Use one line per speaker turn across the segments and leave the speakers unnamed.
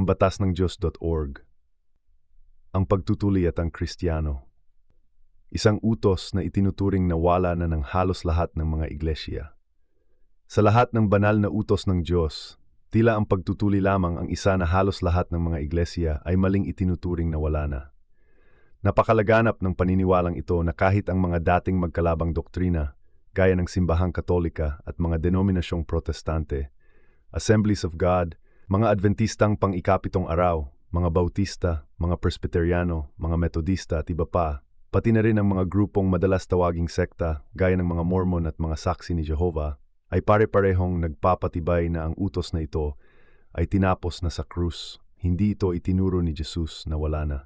ang batasnangdiyos.org. Ang pagtutuli at ang Kristiyano. Isang utos na itinuturing na wala na ng halos lahat ng mga iglesia. Sa lahat ng banal na utos ng Diyos, tila ang pagtutuli lamang ang isa na halos lahat ng mga iglesia ay maling itinuturing na wala na. Napakalaganap ng paniniwalang ito na kahit ang mga dating magkalabang doktrina, gaya ng Simbahang Katolika at mga denominasyong Protestante, Assemblies of God, mga Adventistang pang-ikapitong araw, mga Bautista, mga Presbyteriano, mga Metodista at iba pa, pati na rin ang mga grupong madalas tawaging sekta, gaya ng mga Mormon at mga Saksi ni Jehovah, ay pare-parehong nagpapatibay na ang utos na ito ay tinapos na sa krus, hindi ito itinuro ni Jesus na wala na.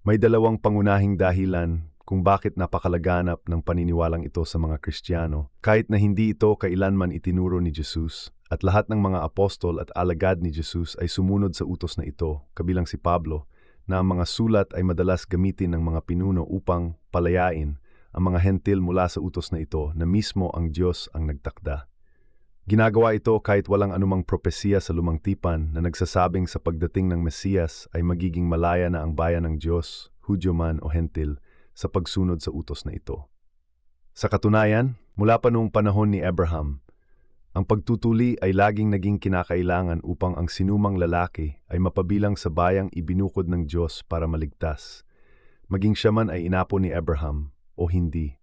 May dalawang pangunahing dahilan kung bakit napakalaganap ng paniniwalang ito sa mga Kristiyano, kahit na hindi ito kailanman itinuro ni Jesus, at lahat ng mga apostol at alagad ni Jesus ay sumunod sa utos na ito, kabilang si Pablo, na ang mga sulat ay madalas gamitin ng mga pinuno upang palayain ang mga hentil mula sa utos na ito na mismo ang Diyos ang nagtakda. Ginagawa ito kahit walang anumang propesiya sa lumang tipan na nagsasabing sa pagdating ng Mesiyas ay magiging malaya na ang bayan ng Diyos, Hudyo man o hentil, sa pagsunod sa utos na ito. Sa katunayan, mula pa noong panahon ni Abraham, ang pagtutuli ay laging naging kinakailangan upang ang sinumang lalaki ay mapabilang sa bayang ibinukod ng Diyos para maligtas, maging siya man ay inapo ni Abraham o hindi.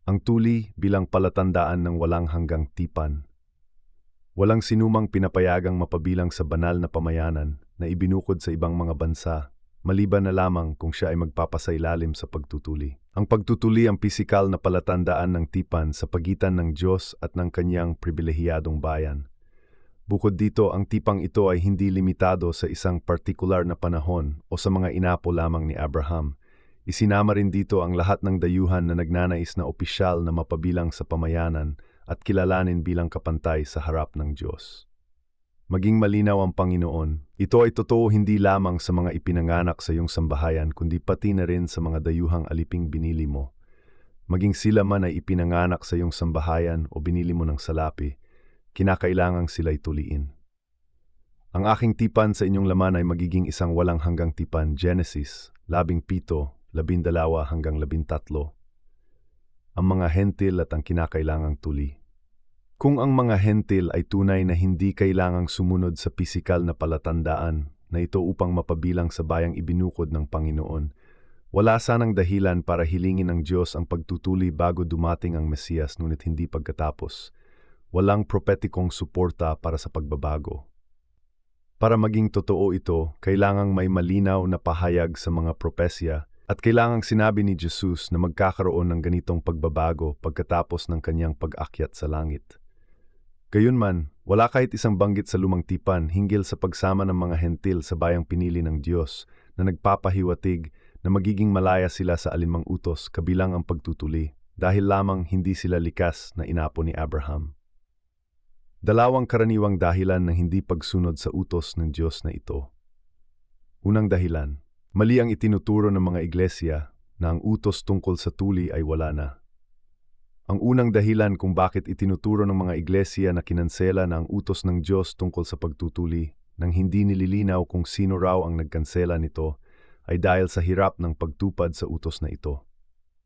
Ang tuli bilang palatandaan ng walang hanggang tipan. Walang sinumang pinapayagang mapabilang sa banal na pamayanan na ibinukod sa ibang mga bansa, maliban na lamang kung siya ay magpapasailalim sa pagtutuli. Ang pagtutuli ang pisikal na palatandaan ng tipan sa pagitan ng Diyos at ng kanyang pribilehiyadong bayan. Bukod dito, ang tipang ito ay hindi limitado sa isang partikular na panahon o sa mga inapo lamang ni Abraham. Isinama rin dito ang lahat ng dayuhan na nagnanais na opisyal na mapabilang sa pamayanan at kilalanin bilang kapantay sa harap ng Diyos. Maging malinaw ang Panginoon, ito ay totoo hindi lamang sa mga ipinanganak sa iyong sambahayan kundi pati na rin sa mga dayuhang aliping binili mo. Maging sila man ay ipinanganak sa iyong sambahayan o binili mo ng salapi, kinakailangang sila'y tuliin. Ang aking tipan sa inyong laman ay magiging isang walang hanggang tipan, Genesis 17:12-13. Ang mga hentil at ang kinakailangang tuli. Kung ang mga hentil ay tunay na hindi kailangang sumunod sa pisikal na palatandaan na ito upang mapabilang sa bayang ibinukod ng Panginoon, wala sanang dahilan para hilingin ng Diyos ang pagtutuli bago dumating ang Mesiyas ngunit hindi pagkatapos. Walang propetikong suporta para sa pagbabago. Para maging totoo ito, kailangang may malinaw na pahayag sa mga propesya at kailangang sinabi ni Jesus na magkakaroon ng ganitong pagbabago pagkatapos ng kanyang pag-akyat sa langit. Gayunman, wala kahit isang banggit sa lumang tipan hinggil sa pagsama ng mga hentil sa bayang pinili ng Diyos na nagpapahiwatig na magiging malaya sila sa alinmang utos kabilang ang pagtutuli dahil lamang hindi sila likas na inapo ni Abraham. Dalawang karaniwang dahilan ng hindi pagsunod sa utos ng Diyos na ito. Unang dahilan, mali ang itinuturo ng mga iglesia na ang utos tungkol sa tuli ay wala na. Ang unang dahilan kung bakit itinuturo ng mga iglesia na kinansela na ang utos ng Diyos tungkol sa pagtutuli nang hindi nililinaw kung sino raw ang nagkansela nito ay dahil sa hirap ng pagtupad sa utos na ito.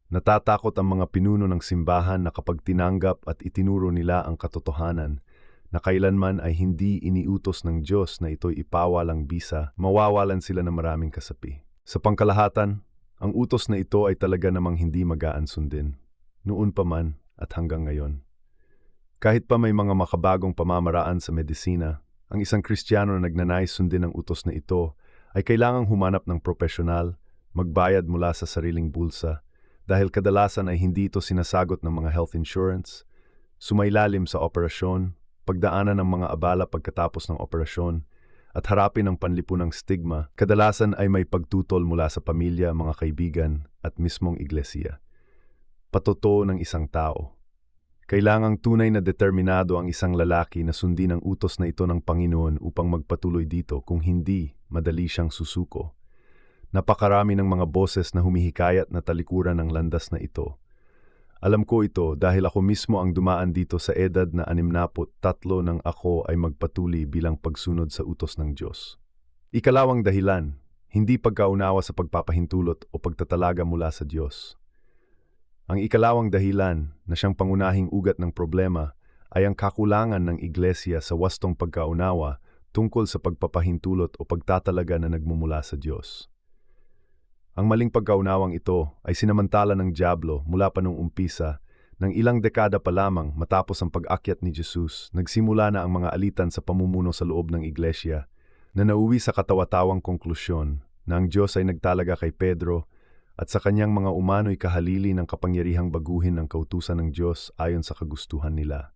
Natatakot ang mga pinuno ng simbahan na kapag tinanggap at itinuro nila ang katotohanan na kailanman ay hindi iniutos ng Diyos na ito'y ipawalang bisa, mawawalan sila ng maraming kasapi. Sa pangkalahatan, ang utos na ito ay talaga namang hindi magaan sundin, noon pa man at hanggang ngayon. Kahit pa may mga makabagong pamamaraan sa medisina, ang isang Kristiyano na nagnanais sundin ang utos na ito ay kailangang humanap ng propesyonal, magbayad mula sa sariling bulsa, dahil kadalasan ay hindi ito sinasagot ng mga health insurance, sumailalim sa operasyon, pagdaanan ng mga abala pagkatapos ng operasyon, at harapin ang panlipunang stigma, kadalasan ay may pagtutol mula sa pamilya, mga kaibigan, at mismong iglesia. Patotoo ng isang tao. Kailangang tunay na determinado ang isang lalaki na sundin ang utos na ito ng Panginoon upang magpatuloy dito, kung hindi, madali siyang susuko. Napakarami ng mga boses na humihikayat na talikuran ng landas na ito. Alam ko ito dahil ako mismo ang dumaan dito sa edad na 63 nang ako ay magpatuli bilang pagsunod sa utos ng Diyos. Ikalawang dahilan, hindi pagkaunawa sa pagpapahintulot o pagtatalaga mula sa Diyos. Ang ikalawang dahilan na siyang pangunahing ugat ng problema ay ang kakulangan ng iglesia sa wastong pagkaunawa tungkol sa pagpapahintulot o pagtatalaga na nagmumula sa Diyos. Ang maling pagkaunawang ito ay sinamantala ng dyablo mula pa nung umpisa. Nang ilang dekada pa lamang matapos ang pag-akyat ni Jesus, nagsimula na ang mga alitan sa pamumuno sa loob ng iglesia na nauwi sa katawa-tawang konklusyon na ang Diyos ay nagtalaga kay Pedro at sa kanyang mga umano'y kahalili ng kapangyarihang baguhin ng kautusan ng Diyos ayon sa kagustuhan nila.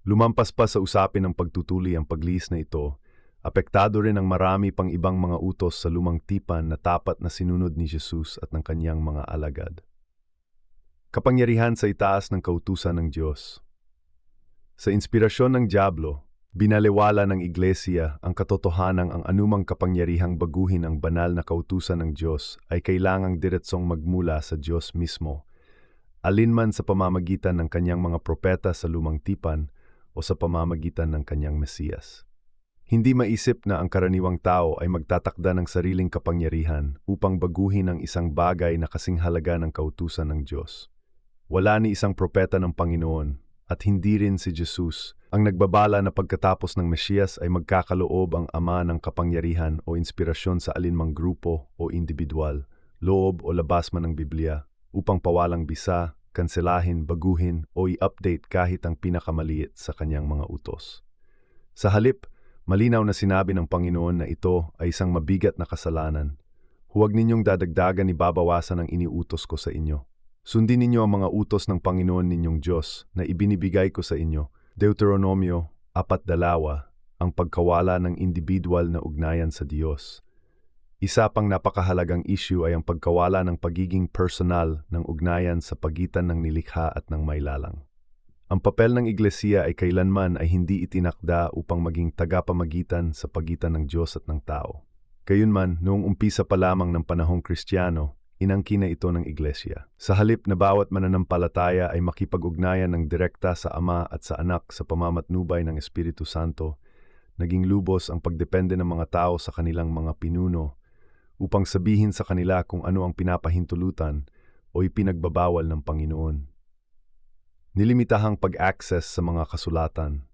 Lumampas pa sa usapin ng pagtutuli ang paglihis na ito. Apektado rin ang marami pang ibang mga utos sa lumang tipan na tapat na sinunod ni Jesus at ng kanyang mga alagad. Kapangyarihan sa itaas ng kautusan ng Diyos. Sa inspirasyon ng dyablo, binaliwala ng iglesia ang katotohanang ang anumang kapangyarihang baguhin ang banal na kautusan ng Diyos ay kailangang diretsong magmula sa Diyos mismo, alinman sa pamamagitan ng kanyang mga propeta sa lumang tipan o sa pamamagitan ng kanyang Mesiyas. Hindi maisip na ang karaniwang tao ay magtatakda ng sariling kapangyarihan upang baguhin ang isang bagay na kasing halaga ng kautusan ng Diyos. Wala ni isang propeta ng Panginoon at hindi rin si Jesus ang nagbabala na pagkatapos ng Mesiyas ay magkakaloob ang ama ng kapangyarihan o inspirasyon sa alinmang grupo o individual, loob o labas man ng Biblia, upang pawalang bisa, kanselahin, baguhin o i-update kahit ang pinakamaliit sa kanyang mga utos. Sa halip, malinaw na sinabi ng Panginoon na ito ay isang mabigat na kasalanan. Huwag ninyong dadagdagan ni babawasan ang iniutos ko sa inyo. Sundin ninyo ang mga utos ng Panginoon ninyong Diyos na ibinibigay ko sa inyo. Deuteronomio 4:2, ang pagkawala ng individual na ugnayan sa Diyos. Isa pang napakahalagang issue ay ang pagkawala ng pagiging personal ng ugnayan sa pagitan ng nilikha at ng mailalang. Ang papel ng iglesia ay kailanman ay hindi itinakda upang maging tagapamagitan sa pagitan ng Diyos at ng tao. Gayunman, noong umpisa pa lamang ng panahong Kristiyano, inangkin na ito ng iglesia. Sa halip na bawat mananampalataya ay makipag-ugnayan ng direkta sa Ama at sa Anak sa pamamatnubay ng Espiritu Santo, naging lubos ang pagdepende ng mga tao sa kanilang mga pinuno upang sabihin sa kanila kung ano ang pinapahintulutan o ipinagbabawal ng Panginoon. Nilimitahang pag-access sa mga kasulatan.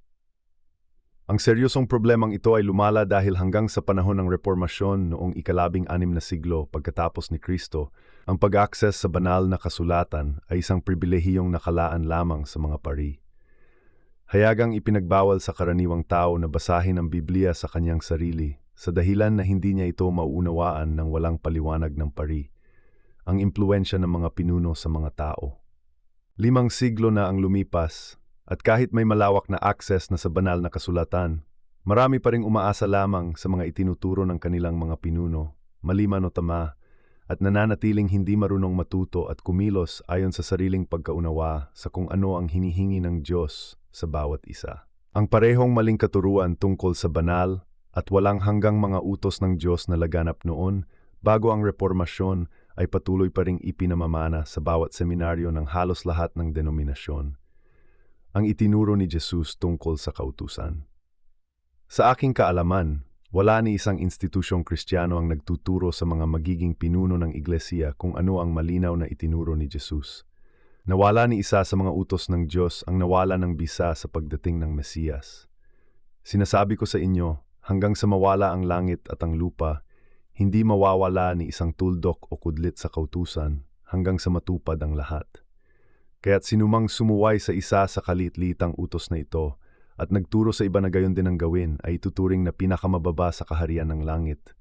Ang seryosong problemang ito ay lumala dahil hanggang sa panahon ng Reformasyon noong ika-16 na siglo pagkatapos ni Kristo, ang pag-access sa banal na kasulatan ay isang pribilehiyong nakalaan lamang sa mga pari. Hayagang ipinagbawal sa karaniwang tao na basahin ang Biblia sa kanyang sarili sa dahilan na hindi niya ito mauunawaan ng walang paliwanag ng pari, ang impluwensya ng mga pinuno sa mga tao. 5 siglo na ang lumipas, at kahit may malawak na access na sa banal na kasulatan, marami pa ring umaasa lamang sa mga itinuturo ng kanilang mga pinuno, mali man o tama, at nananatiling hindi marunong matuto at kumilos ayon sa sariling pagkaunawa sa kung ano ang hinihingi ng Diyos sa bawat isa. Ang parehong maling katuruan tungkol sa banal at walang hanggang mga utos ng Diyos na laganap noon bago ang Reformasyon ay patuloy pa ring ipinamamana sa bawat seminaryo ng halos lahat ng denominasyon. Ang itinuro ni Jesus tungkol sa kautusan. Sa aking kaalaman, wala ni isang institusyong Kristiyano ang nagtuturo sa mga magiging pinuno ng iglesia kung ano ang malinaw na itinuro ni Jesus. Nawala ni isa sa mga utos ng Diyos ang nawala ng bisa sa pagdating ng Mesiyas. Sinasabi ko sa inyo, hanggang sa mawala ang langit at ang lupa, hindi mawawala ni isang tuldok o kudlit sa kautusan hanggang sa matupad ang lahat. Kaya't sinumang sumuway sa isa sa kaliit-litang utos na ito at nagturo sa iba na gayon din ang gawin ay ituturing na pinakamababa sa kaharian ng langit.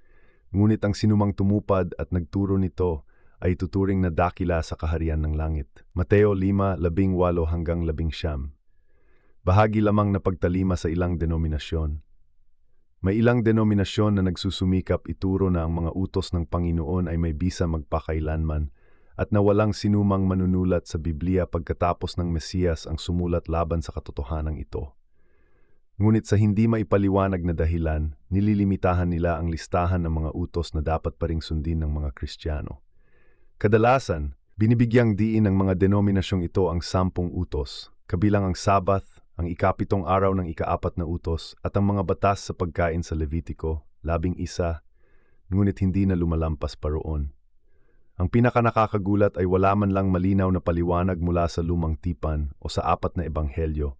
Ngunit ang sinumang tumupad at nagturo nito ay ituturing na dakila sa kaharian ng langit. Mateo 5:18-19. Bahagi lamang na pagtalima sa ilang denominasyon. May ilang denominasyon na nagsusumikap ituro na ang mga utos ng Panginoon ay may bisa magpakailanman at na walang sinumang manunulat sa Biblia pagkatapos ng Mesiyas ang sumulat laban sa katotohanan ito. Ngunit sa hindi maipaliwanag na dahilan, nililimitahan nila ang listahan ng mga utos na dapat pa ring sundin ng mga Kristiyano. Kadalasan, Binibigyang diin ng mga denominasyong ito ang 10 utos, kabilang ang Sabath, ang ikapitong araw ng ikaapat na utos, at ang mga batas sa pagkain sa Levitiko, 11, ngunit hindi na lumalampas pa roon. Ang pinakanakakagulat ay wala man lang malinaw na paliwanag mula sa lumang tipan o sa 4 na ebanghelyo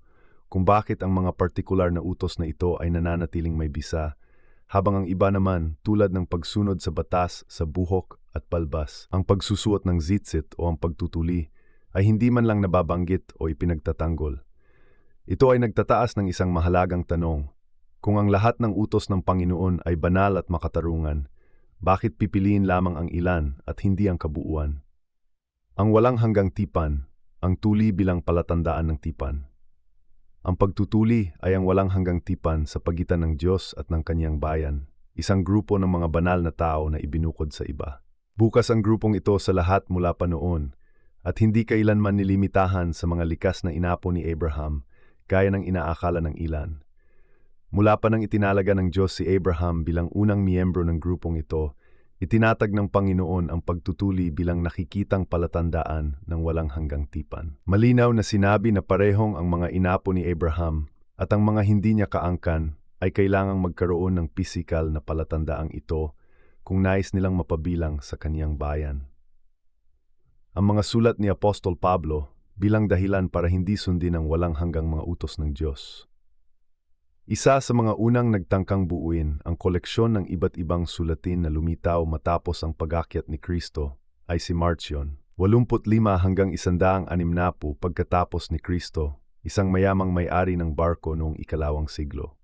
kung bakit ang mga partikular na utos na ito ay nananatiling may bisa, habang ang iba naman, tulad ng pagsunod sa batas, sa buhok at palbas, ang pagsusuot ng zitzit o ang pagtutuli, ay hindi man lang nababanggit o ipinagtatanggol. Ito ay nagtataas ng isang mahalagang tanong: kung ang lahat ng utos ng Panginoon ay banal at makatarungan, bakit pipiliin lamang ang ilan at hindi ang kabuuan? Ang walang hanggang tipan, ang tuli bilang palatandaan ng tipan. Ang pagtutuli ay ang walang hanggang tipan sa pagitan ng Diyos at ng kanyang bayan, isang grupo ng mga banal na tao na ibinukod sa iba. Bukas ang grupong ito sa lahat mula pa noon, at hindi kailanman nilimitahan sa mga likas na inapo ni Abraham, gaya ng inaakala ng ilan. Mula pa nang itinalaga ng Diyos si Abraham bilang unang miyembro ng grupong ito, itinatag ng Panginoon ang pagtutuli bilang nakikitang palatandaan ng walang hanggang tipan. Malinaw na sinabi na parehong ang mga inapo ni Abraham at ang mga hindi niya kaangkan ay kailangang magkaroon ng pisikal na palatandaang ito kung nais nilang mapabilang sa kaniyang bayan. Ang mga sulat ni Apostol Pablo bilang dahilan para hindi sundin ang walang hanggang mga utos ng Diyos. Isa sa mga unang nagtangkang buuin ang koleksyon ng iba't ibang sulatin na lumitaw matapos ang pag-akyat ni Kristo ay si Marcion, 85 hanggang 160 pagkatapos ni Kristo, isang mayamang may-ari ng barko noong ikalawang siglo.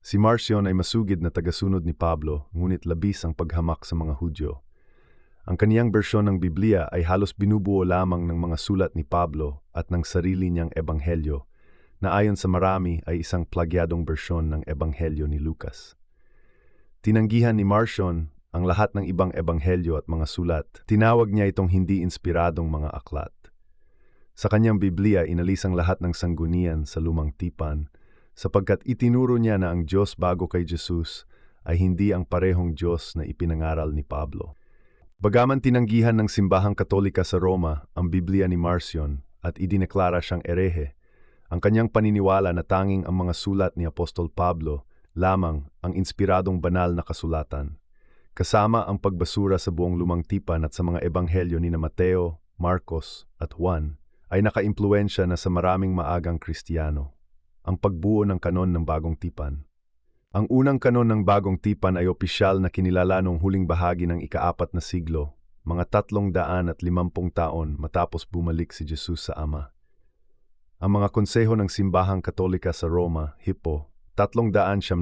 Si Marcion ay masugid na tagasunod ni Pablo, ngunit labis ang paghamak sa mga Hudyo. Ang kaniyang bersyon ng Biblia ay halos binubuo lamang ng mga sulat ni Pablo at ng sarili niyang ebanghelyo, na ayon sa marami ay isang plagyadong bersyon ng ebanghelyo ni Lucas. Tinanggihan ni Marcion ang lahat ng ibang ebanghelyo at mga sulat. Tinawag niya itong hindi inspiradong mga aklat. Sa kanyang Biblia, inalis ang lahat ng sanggunian sa lumang tipan, sapagkat itinuro niya na ang Diyos bago kay Jesus ay hindi ang parehong Diyos na ipinangaral ni Pablo. Bagaman tinanggihan ng simbahang Katolika sa Roma ang Biblia ni Marcion at idineklara siyang erehe, ang kanyang paniniwala na tanging ang mga sulat ni Apostol Pablo lamang ang inspiradong banal na kasulatan, kasama ang pagbasura sa buong lumang tipan at sa mga ebanghelyo ni Mateo, Marcos at Juan, ay nakaimpluwensya na sa maraming maagang Kristiyano. Ang pagbuo ng kanon ng bagong tipan. Ang unang kanon ng bagong tipan ay opisyal na kinilala noong huling bahagi ng ika-4 na siglo, mga 350 taon matapos bumalik si Jesus sa Ama. Ang mga konseho ng Simbahang Katolika sa Roma, Hippo, 373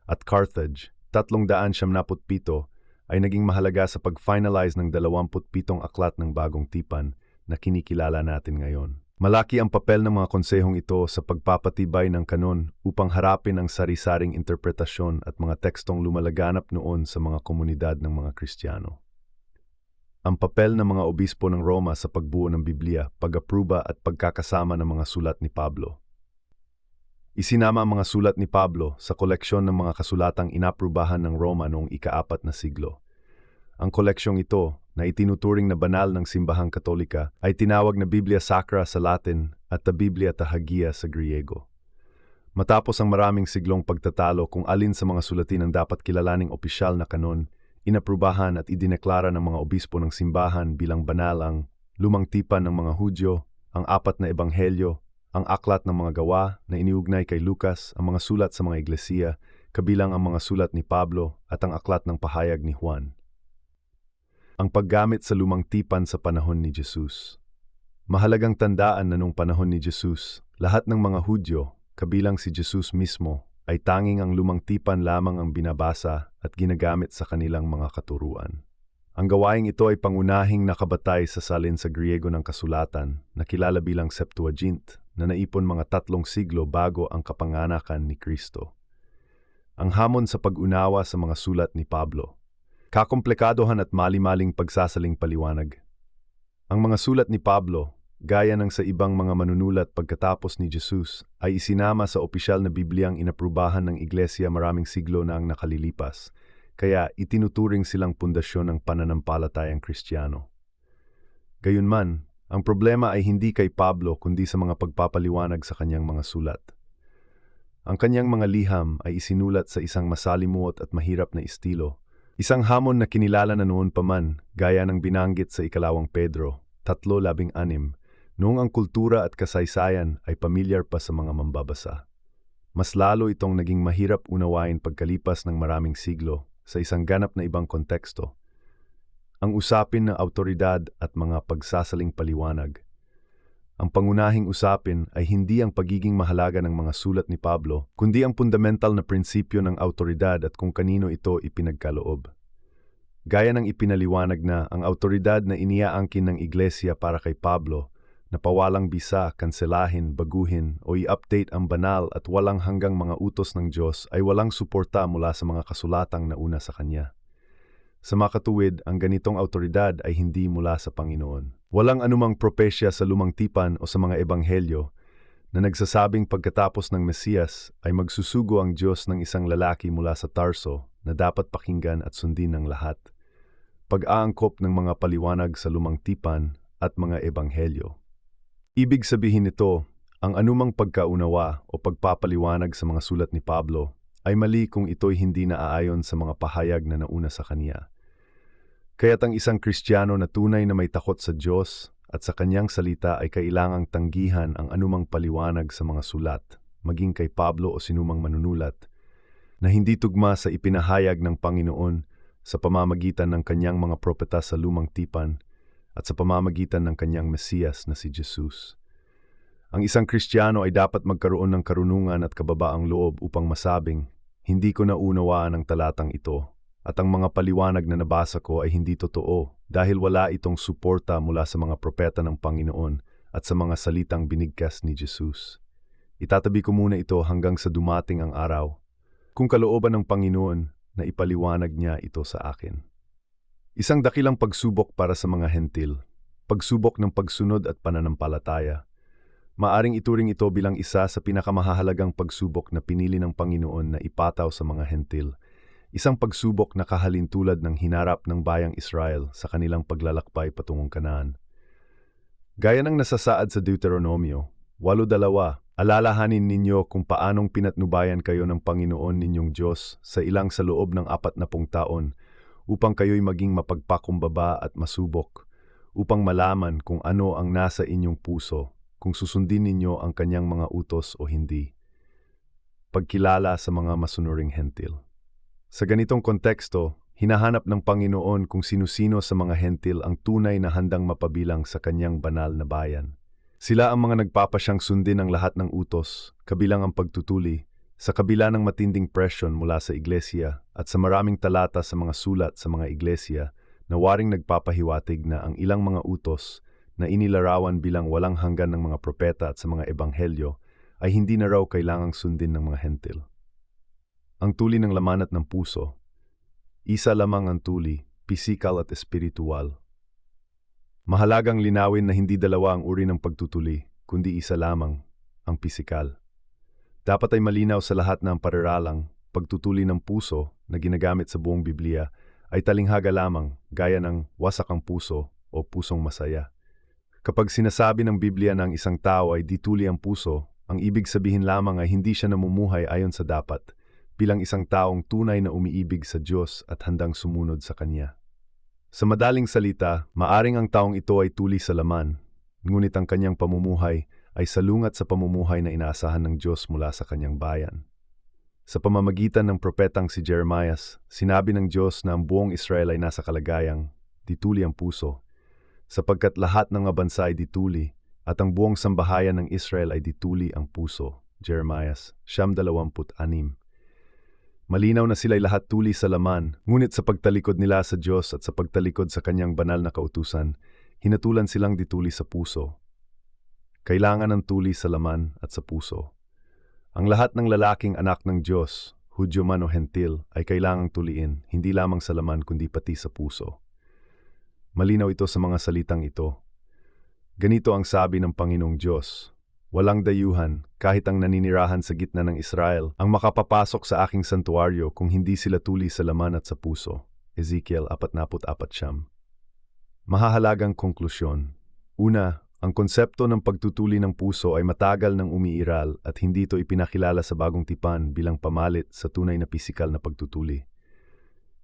at Carthage, 377 ay naging mahalaga sa pag-finalize ng 27 aklat ng bagong tipan na kinikilala natin ngayon. Malaki ang papel ng mga konsehong ito sa pagpapatibay ng kanon upang harapin ang sari-saring interpretasyon at mga tekstong lumalaganap noon sa mga komunidad ng mga Kristiyano. Ang papel ng mga obispo ng Roma sa pagbuo ng Biblia, pag-apruba at pagkakasama ng mga sulat ni Pablo. Isinama ang mga sulat ni Pablo sa koleksyon ng mga kasulatang inaprubahan ng Roma noong ika-4 na siglo. Ang koleksyong ito, na itinuturing na banal ng Simbahang Katolika, ay tinawag na Biblia Sacra sa Latin at the Biblia Tahagia sa Griego. Matapos ang maraming siglong pagtatalo kung alin sa mga sulatin ang dapat kilalaning opisyal na kanon, inaprubahan at idineklara ng mga obispo ng simbahan bilang banal ang lumang tipan ng mga Hudyo, ang 4 na ebanghelyo, ang aklat ng mga gawa na iniugnay kay Lucas, ang mga sulat sa mga iglesia, kabilang ang mga sulat ni Pablo at ang aklat ng pahayag ni Juan. Ang paggamit sa lumang tipan sa panahon ni Jesus. Mahalagang tandaan na noong panahon ni Jesus, lahat ng mga Hudyo, kabilang si Jesus mismo, ay tanging ang lumang tipan lamang ang binabasa at ginagamit sa kanilang mga katuruan. Ang gawaing ito ay pangunahing nakabatay sa salin sa Griego ng kasulatan na kilala bilang Septuagint na naipon mga 3 siglo bago ang kapanganakan ni Kristo. Ang hamon sa pag-unawa sa mga sulat ni Pablo. Kakomplikadohan at mali-maling pagsasaling paliwanag. Ang mga sulat ni Pablo, gaya ng sa ibang mga manunulat pagkatapos ni Jesus, ay isinama sa opisyal na Bibliang inaprubahan ng Iglesia maraming siglo na ang nakalilipas, kaya itinuturing silang pundasyon ng pananampalatayang Kristiyano. Gayunman, ang problema ay hindi kay Pablo kundi sa mga pagpapaliwanag sa kanyang mga sulat. Ang kanyang mga liham ay isinulat sa isang masalimuot at mahirap na estilo. Isang hamon na kinilala na noon pa man, gaya ng binanggit sa ikalawang Pedro, 3:16, noong ang kultura at kasaysayan ay pamilyar pa sa mga mambabasa. Mas lalo itong naging mahirap unawain pagkalipas ng maraming siglo sa isang ganap na ibang konteksto. Ang usapin ng awtoridad at mga pagsasaling paliwanag. Ang pangunahing usapin ay hindi ang pagiging mahalaga ng mga sulat ni Pablo, kundi ang fundamental na prinsipyo ng awtoridad at kung kanino ito ipinagkaloob. Gaya ng ipinaliwanag na ang awtoridad na iniaangkin ng iglesia para kay Pablo, na pawalang bisa, kanselahin, baguhin o i-update ang banal at walang hanggang mga utos ng Diyos ay walang suporta mula sa mga kasulatang nauna sa Kanya. Sa makatuwid, ang ganitong awtoridad ay hindi mula sa Panginoon. Walang anumang propesya sa Lumang Tipan o sa mga ebanghelyo na nagsasabing pagkatapos ng Mesiyas ay magsusugo ang Diyos ng isang lalaki mula sa Tarso na dapat pakinggan at sundin ng lahat. Pag-aangkop ng mga paliwanag sa Lumang Tipan at mga ebanghelyo. Ibig sabihin nito, ang anumang pagkaunawa o pagpapaliwanag sa mga sulat ni Pablo ay mali kung ito'y hindi naaayon sa mga pahayag na nauna sa kanya. Kaya't ang isang Kristiyano na tunay na may takot sa Diyos at sa kanyang salita ay kailangang tanggihan ang anumang paliwanag sa mga sulat, maging kay Pablo o sinumang manunulat, na hindi tugma sa ipinahayag ng Panginoon sa pamamagitan ng kanyang mga propeta sa Lumang Tipan at sa pamamagitan ng kanyang Mesiyas na si Jesus. Ang isang Kristiyano ay dapat magkaroon ng karunungan at kababaang loob upang masabing, hindi ko naunawaan ang talatang ito, at ang mga paliwanag na nabasa ko ay hindi totoo dahil wala itong suporta mula sa mga propeta ng Panginoon at sa mga salitang binigkas ni Jesus. Itatabi ko muna ito hanggang sa dumating ang araw, kung kalooban ng Panginoon na ipaliwanag niya ito sa akin. Isang dakilang pagsubok para sa mga hentil, pagsubok ng pagsunod at pananampalataya. Maaring ituring ito bilang isa sa pinakamahalagang pagsubok na pinili ng Panginoon na ipataw sa mga hentil. Isang pagsubok na kahalintulad ng hinarap ng bayang Israel sa kanilang paglalakbay patungong Kanaan. Gaya ng nasasaad sa Deuteronomio 8:2, alalahanin ninyo kung paanong pinatnubayan kayo ng Panginoon ninyong Diyos sa loob ng 40 taon upang kayo'y maging mapagpakumbaba at masubok, upang malaman kung ano ang nasa inyong puso, kung susundin ninyo ang kanyang mga utos o hindi. Pagkilala sa mga masunuring hentil. Sa ganitong konteksto, hinahanap ng Panginoon kung sino-sino sa mga hentil ang tunay na handang mapabilang sa kanyang banal na bayan. Sila ang mga nagpapasyang sundin ang lahat ng utos, kabilang ang pagtutuli, sa kabila ng matinding presyon mula sa iglesia at sa maraming talata sa mga sulat sa mga iglesia na waring nagpapahiwatig na ang ilang mga utos na inilarawan bilang walang hanggan ng mga propeta at sa mga ebanghelyo ay hindi na raw kailangang sundin ng mga hentil. Ang tuli ng laman at ng puso. Isa lamang ang tuli, pisikal at espiritual. Mahalagang linawin na hindi dalawa ang uri ng pagtutuli, kundi isa lamang, ang pisikal. Dapat ay malinaw sa lahat na ang pariralang, pagtutuli ng puso na ginagamit sa buong Biblia ay talinghaga lamang, gaya ng wasak ang puso o pusong masaya. Kapag sinasabi ng Biblia na ang isang tao ay dituli ang puso, ang ibig sabihin lamang ay hindi siya namumuhay ayon sa dapat, bilang isang taong tunay na umiibig sa Diyos at handang sumunod sa Kanya. Sa madaling salita, maaring ang taong ito ay tuli sa laman, ngunit ang kanyang pamumuhay ay salungat sa pamumuhay na inaasahan ng Diyos mula sa kanyang bayan. Sa pamamagitan ng propetang si Jeremias, sinabi ng Diyos na ang buong Israel ay nasa kalagayang dituli ang puso, sapagkat lahat ng mga bansa ay dituli, at ang buong sambahayan ng Israel ay dituli ang puso. Jeremias 9:26. Malinaw na sila'y lahat tuli sa laman, ngunit sa pagtalikod nila sa Diyos at sa pagtalikod sa kanyang banal na kautusan, hinatulan silang dituli sa puso. Kailangan ng tuli sa laman at sa puso. Ang lahat ng lalaking anak ng Diyos, Hudyo man o Hentil, ay kailangang tuliin, hindi lamang sa laman kundi pati sa puso. Malinaw ito sa mga salitang ito. Ganito ang sabi ng Panginoong Diyos, walang dayuhan, kahit ang naninirahan sa gitna ng Israel, ang makapapasok sa aking santuaryo kung hindi sila tuli sa laman at sa puso. Ezekiel 44:9. Mahahalagang konklusyon. Una, ang konsepto ng pagtutuli ng puso ay matagal nang umiiral at hindi ito ipinakilala sa bagong tipan bilang pamalit sa tunay na pisikal na pagtutuli.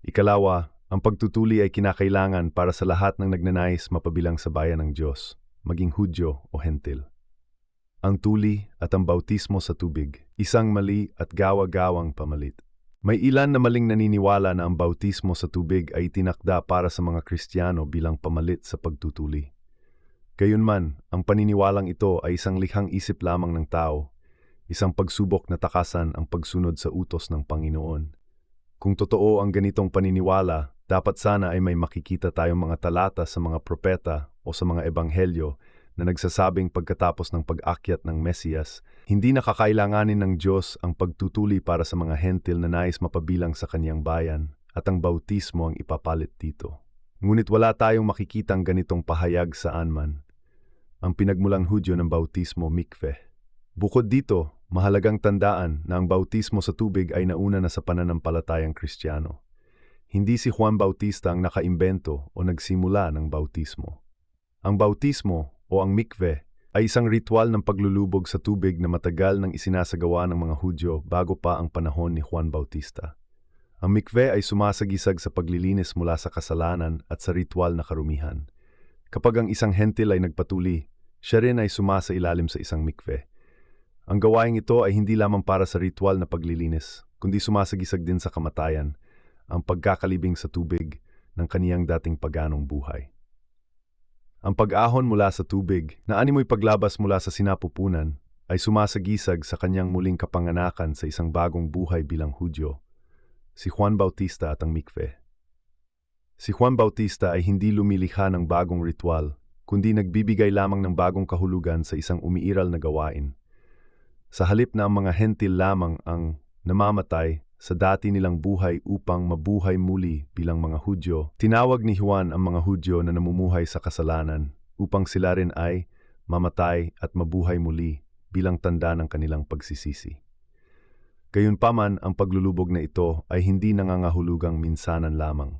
Ikalawa, ang pagtutuli ay kinakailangan para sa lahat ng nagnanais mapabilang sa bayan ng Diyos, maging Hudyo o Hentil. Ang tuli at ang bautismo sa tubig, isang mali at gawa-gawang pamalit. May ilan na maling naniniwala na ang bautismo sa tubig ay itinakda para sa mga Kristiyano bilang pamalit sa pagtutuli. Gayunman, ang paniniwalang ito ay isang likhang isip lamang ng tao, isang pagsubok na takasan ang pagsunod sa utos ng Panginoon. Kung totoo ang ganitong paniniwala, dapat sana ay may makikita tayong mga talata sa mga propeta o sa mga ebanghelyo na nagsasabing pagkatapos ng pag-akyat ng Mesiyas, hindi nakakailanganin ng Diyos ang pagtutuli para sa mga hentil na nais mapabilang sa kanyang bayan at ang bautismo ang ipapalit dito. Ngunit wala tayong makikitang ganitong pahayag saan man. Ang pinagmulang Hudyo ng bautismo, mikveh. Bukod dito, mahalagang tandaan na ang bautismo sa tubig ay nauna na sa pananampalatayang Kristiyano. Hindi si Juan Bautista ang nakaimbento o nagsimula ng bautismo. Ang bautismo o ang mikveh ay isang ritual ng paglulubog sa tubig na matagal nang isinasagawa ng mga Hudyo bago pa ang panahon ni Juan Bautista. Ang mikveh ay sumasagisag sa paglilinis mula sa kasalanan at sa ritual na karumihan. Kapag ang isang hentil ay nagpatuli, siya rin ay sumasailalim sa isang mikveh. Ang gawaing ito ay hindi lamang para sa ritual na paglilinis, kundi sumasagisag din sa kamatayan, ang pagkakalibing sa tubig ng kaniyang dating paganong buhay. Ang pag-ahon mula sa tubig, na animoy paglabas mula sa sinapupunan, ay sumasagisag sa kanyang muling kapanganakan sa isang bagong buhay bilang Hudyo, si Juan Bautista at ang mikveh. Si Juan Bautista ay hindi lumilikha ng bagong ritual, kundi nagbibigay lamang ng bagong kahulugan sa isang umiiral na gawain. Sa halip na ang mga hentil lamang ang namamatay sa dati nilang buhay upang mabuhay muli bilang mga Hudyo, tinawag ni Juan ang mga Hudyo na namumuhay sa kasalanan upang sila rin ay mamatay at mabuhay muli bilang tanda ng kanilang pagsisisi. Gayunpaman, ang paglulubog na ito ay hindi nangangahulugang minsanan lamang.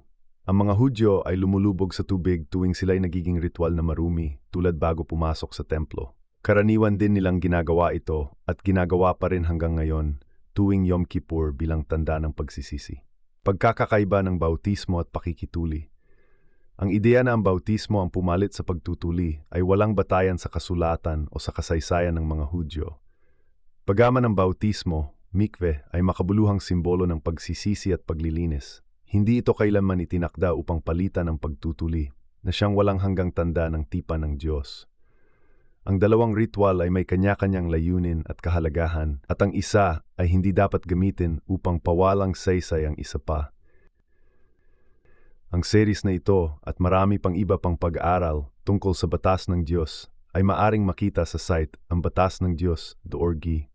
Ang mga Hudyo ay lumulubog sa tubig tuwing sila'y nagiging ritual na marumi tulad bago pumasok sa templo. Karaniwan din nilang ginagawa ito at ginagawa pa rin hanggang ngayon tuwing Yom Kippur bilang tanda ng pagsisisi. Pagkakakaiba ng bautismo at pakikituli. Ang ideya na ang bautismo ang pumalit sa pagtutuli ay walang batayan sa kasulatan o sa kasaysayan ng mga Hudyo. Bagaman ang bautismo, mikveh, ay makabuluhang simbolo ng pagsisisi at paglilinis, hindi ito kailanman itinakda upang palitan ang pagtutuli na siyang walang hanggang tanda ng tipan ng Diyos. Ang dalawang ritual ay may kanya-kanyang layunin at kahalagahan at ang isa ay hindi dapat gamitin upang pawalang saysay ang isa pa. Ang series na ito at marami pang iba pang pag-aaral tungkol sa batas ng Diyos ay maaring makita sa site ambatasnangdiyos.org.